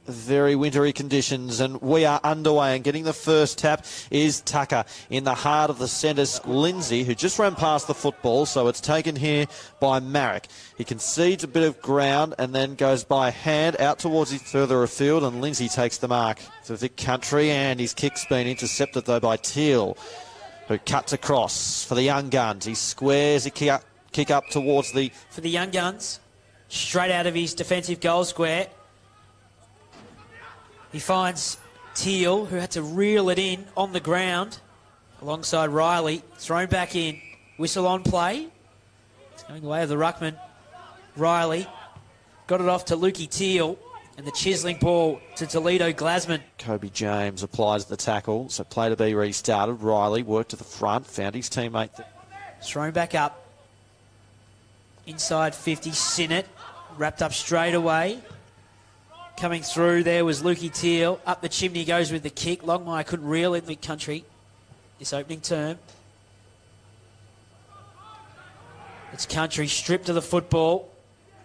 very wintry conditions, and we are underway, and getting the first tap is Tucker in the heart of the centres. Lindsay, who just ran past the football, so it's taken here by Marek. He concedes a bit of ground and then goes by hand out towards it further afield, and Lindsay takes the mark for Vic Country, and his kick's been intercepted though by Teal, who cuts across for the Young Guns. He squares a kick up towards the... For the Young Guns, straight out of his defensive goal square. He finds Teal, who had to reel it in on the ground alongside Riley. Thrown back in. Whistle on play. It's going the way of the ruckman. Riley got it off to Luke Teal, and the chiselling ball to Toledo Glasman. Kobe James applies the tackle, so play to be restarted. Riley worked to the front, found his teammate. Thrown back up. Inside 50, Sinnott. Wrapped up straight away. Coming through there was Luke Teal. Up the chimney goes with the kick. Longmire couldn't reel in Vic Country this opening term. It's Country stripped to the football.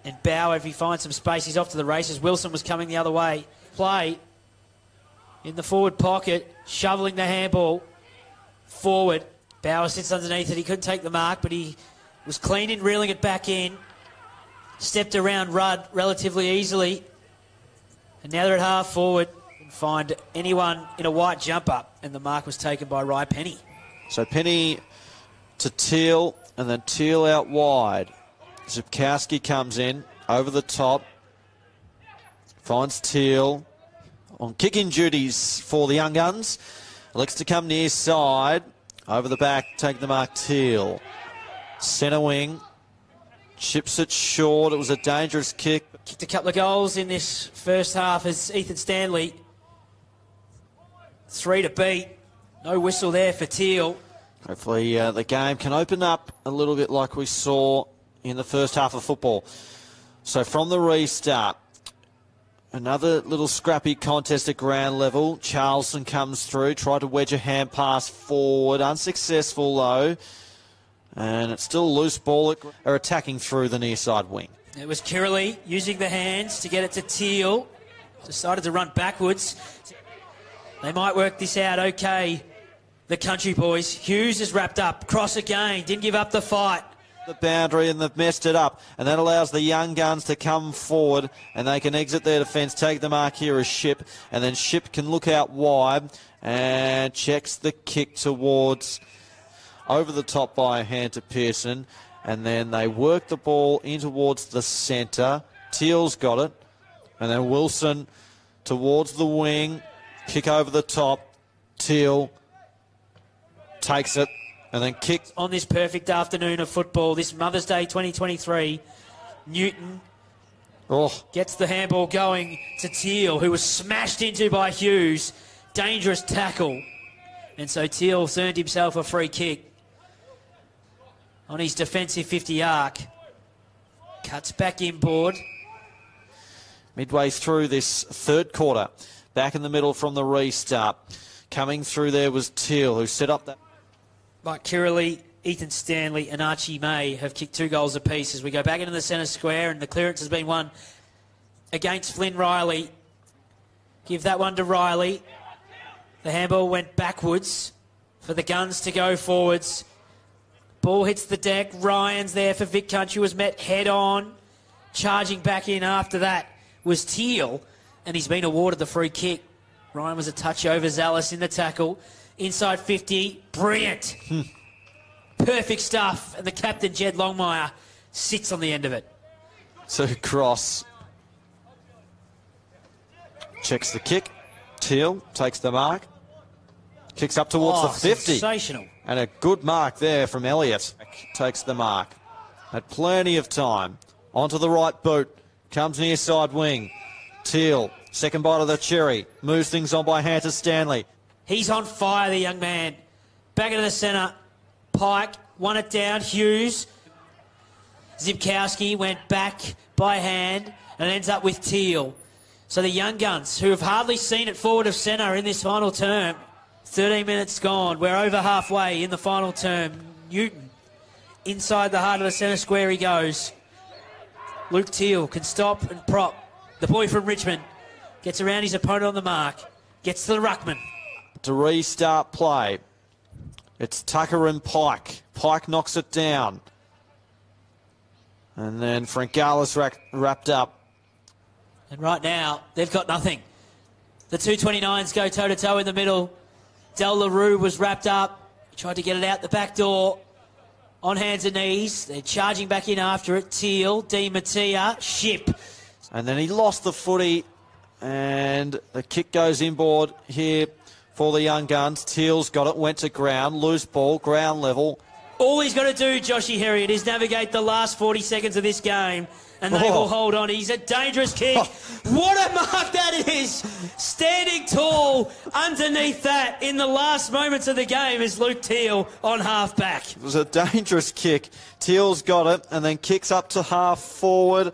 And Bauer, if he finds some space, he's off to the races. Wilson was coming the other way. Play in the forward pocket, shoveling the handball forward. Bauer sits underneath it. He couldn't take the mark, but he was clean in reeling it back in. Stepped around Rudd relatively easily. And now they're at half forward. And find anyone in a white jumper. And the mark was taken by Rye Penny. So Penny to Teal, and then Teal out wide. Zipkowski comes in over the top. Finds Teal on kicking duties for the Young Guns. Elects to come near side. Over the back, take the mark, Teal. Centre wing. Chips it short. It was a dangerous kick. Kicked a couple of goals in this first half as Ethan Stanley. 3 to beat. No whistle there for Teal. Hopefully the game can open up a little bit like we saw in the first half of football. So from the restart, another little scrappy contest at ground level. Charleston comes through, tried to wedge a hand pass forward. Unsuccessful though. And it's still a loose ball. Are attacking through the near side wing. It was Kirley using the hands to get it to Teal. Decided to run backwards. They might work this out okay, the Country boys. Hughes is wrapped up. Cross again. Didn't give up the fight. The boundary, and they've messed it up, and that allows the Young Guns to come forward, and they can exit their defence. Take the mark here as Ship, and then Ship can look out wide and checks the kick towards over the top by a hand to Pearson, and then they work the ball in towards the centre. Teal's got it, and then Wilson towards the wing, kick over the top. Teal takes it and then kicks. On this perfect afternoon of football, this Mother's Day 2023, Newton gets the handball going to Teal, who was smashed into by Hughes. Dangerous tackle. And so Teal earned himself a free kick on his defensive 50 arc. Cuts back inboard. Midway through this third quarter, back in the middle from the restart. Coming through there was Teal, who set up that. Mike Kirley, Ethan Stanley and Archie May have kicked 2 goals apiece as we go back into the centre square, and the clearance has been won against Flynn Riley. Give that one to Riley. The handball went backwards for the Guns to go forwards. Ball hits the deck. Ryan's there for Vic Country, was met head on. Charging back in after that was Teal, and he's been awarded the free kick. Ryan was a touch overzealous in the tackle. Inside 50, brilliant. Perfect stuff, and the captain, Jed Longmire, sits on the end of it. So Cross checks the kick. Teal takes the mark. Kicks up towards the 50. Sensational. And a good mark there from Elliott. Takes the mark. Had plenty of time. Onto the right boot. Comes near side wing. Teal, second bite of the cherry. Moves things on by hand to Stanley. He's on fire, the young man. Back into the centre. Pike won it down. Hughes. Zipkowski went back by hand and ends up with Teal. So the Young Guns, who have hardly seen it forward of centre in this final term, 13 minutes gone. We're over halfway in the final term. Newton, inside the heart of the centre square he goes. Luke Teal can stop and prop. The boy from Richmond Gets around his opponent on the mark. Gets to the ruckman. To restart play. It's Tucker and Pike. Pike knocks it down. And then Frankala's wrapped up. And right now, they've got nothing. The 229s go toe-to-toe in the middle. Del LaRue was wrapped up. He tried to get it out the back door. On hands and knees. They're charging back in after it. Teal, Di Mattia, Ship. And then he lost the footy. And the kick goes inboard here for the young guns. Teal's got it, went to ground. Loose ball, ground level. All he's got to do, Joshy Herriot, is navigate the last 40 seconds of this game, and they will hold on. He's a dangerous kick. What a mark that is! Standing tall underneath that in the last moments of the game is Luke Teal on half-back. It was a dangerous kick. Teal's got it and then kicks up to half forward.